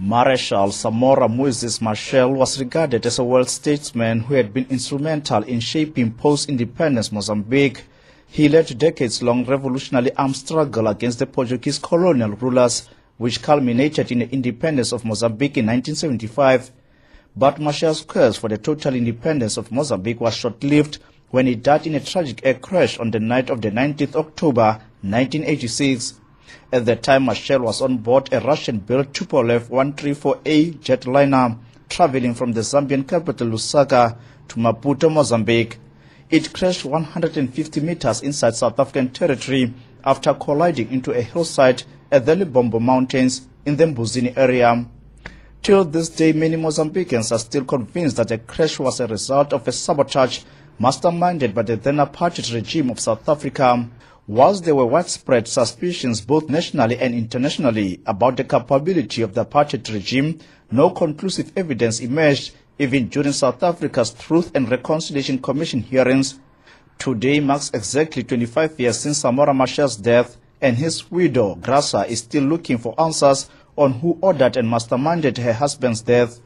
Marshal Samora Moses Machel was regarded as a world statesman who had been instrumental in shaping post-independence Mozambique. He led decades-long revolutionary armed struggle against the Portuguese colonial rulers, which culminated in the independence of Mozambique in 1975. But Machel's quest for the total independence of Mozambique was short-lived when he died in a tragic air crash on the night of the 19th October 1986. At the time, Machel was on board a Russian-built Tupolev 134A jetliner traveling from the Zambian capital Lusaka to Maputo, Mozambique. It crashed 150 meters inside South African territory after colliding into a hillside at the Libombo Mountains in the Mbuzini area. Till this day, many Mozambicans are still convinced that the crash was a result of a sabotage masterminded by the then apartheid regime of South Africa. Whilst there were widespread suspicions both nationally and internationally about the capability of the apartheid regime, no conclusive evidence emerged even during South Africa's Truth and Reconciliation Commission hearings. Today marks exactly 25 years since Samora Machel's death, and his widow, Graça, is still looking for answers on who ordered and masterminded her husband's death.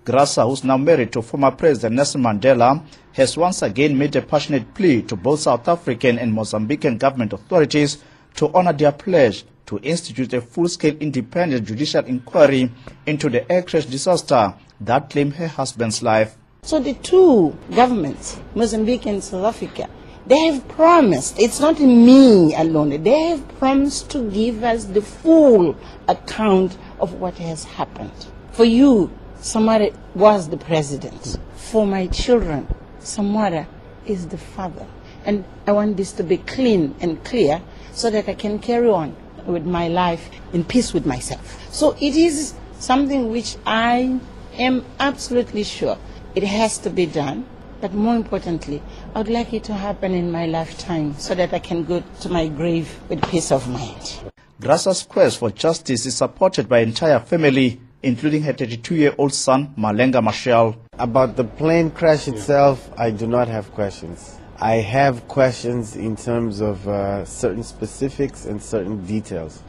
Graça, who's now married to former President Nelson Mandela, has once again made a passionate plea to both South African and Mozambican government authorities to honor their pledge to institute a full-scale independent judicial inquiry into the air crash disaster that claimed her husband's life. So the two governments, Mozambique and South Africa, they have promised, it's not me alone, they have promised to give us the full account of what has happened. For you, Samora was the president. For my children, Samora is the father. And I want this to be clean and clear so that I can carry on with my life in peace with myself. So it is something which I am absolutely sure it has to be done. But more importantly, I would like it to happen in my lifetime so that I can go to my grave with peace of mind. Graça's quest for justice is supported by her entire family, including her 32-year-old son, Malenga Machel. About the plane crash itself, I do not have questions. I have questions in terms of certain specifics and certain details.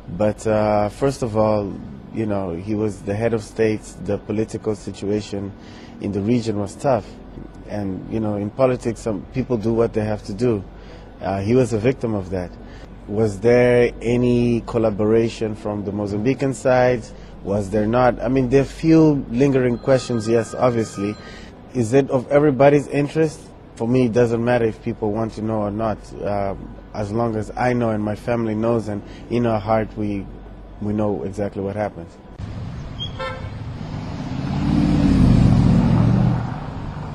But first of all, you know, he was the head of state. The political situation in the region was tough. And, you know, in politics, some people do what they have to do. He was a victim of that. Was there any collaboration from the Mozambican side? Was there not? I mean, there are few lingering questions, yes, obviously. Is it of everybody's interest? For me, it doesn't matter if people want to know or not. As long as I know and my family knows, and in our heart we know exactly what happened.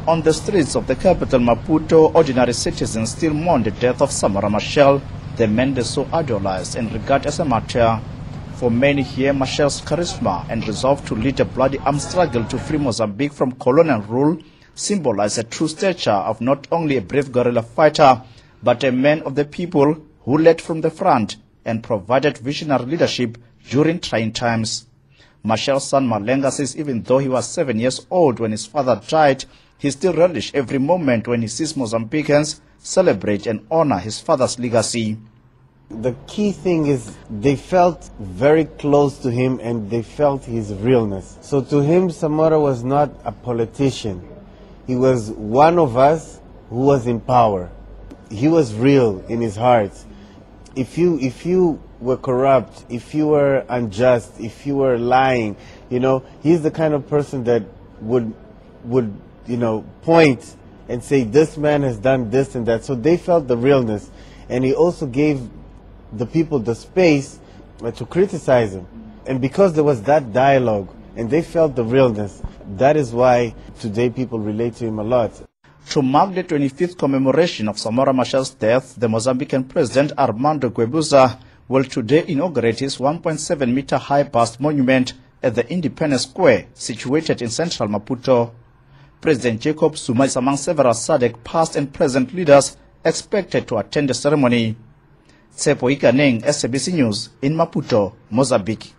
On the streets of the capital Maputo, ordinary citizens still mourn the death of Samora Machel, the man they so idolized and regard as a martyr. For many here, Machel's charisma and resolve to lead a bloody armed struggle to free Mozambique from colonial rule symbolize a true stature of not only a brave guerrilla fighter, but a man of the people who led from the front and provided visionary leadership during trying times. Machel's son Malenga says even though he was 7 years old when his father died, he still relishes every moment when he sees Mozambicans celebrate and honor his father's legacy. The key thing is they felt very close to him and they felt his realness. So to him, Samora was not a politician. He was one of us who was in power. He was real in his heart. If you were corrupt, if you were unjust, if you were lying, you know, he's the kind of person that would you know, point and say this man has done this and that. So they felt the realness, and he also gave the people the space to criticize him. And because there was that dialogue and they felt the realness, that is why today people relate to him a lot. To mark the 25th commemoration of Samora Machel's death, the Mozambican President Armando Guebuza will today inaugurate his 1.7-meter high bust monument at the Independence Square, situated in central Maputo. President Jacob Zuma is among several SADC past and present leaders expected to attend the ceremony. Tsepo Ikaneng, SABC News in Maputo, Mozambique.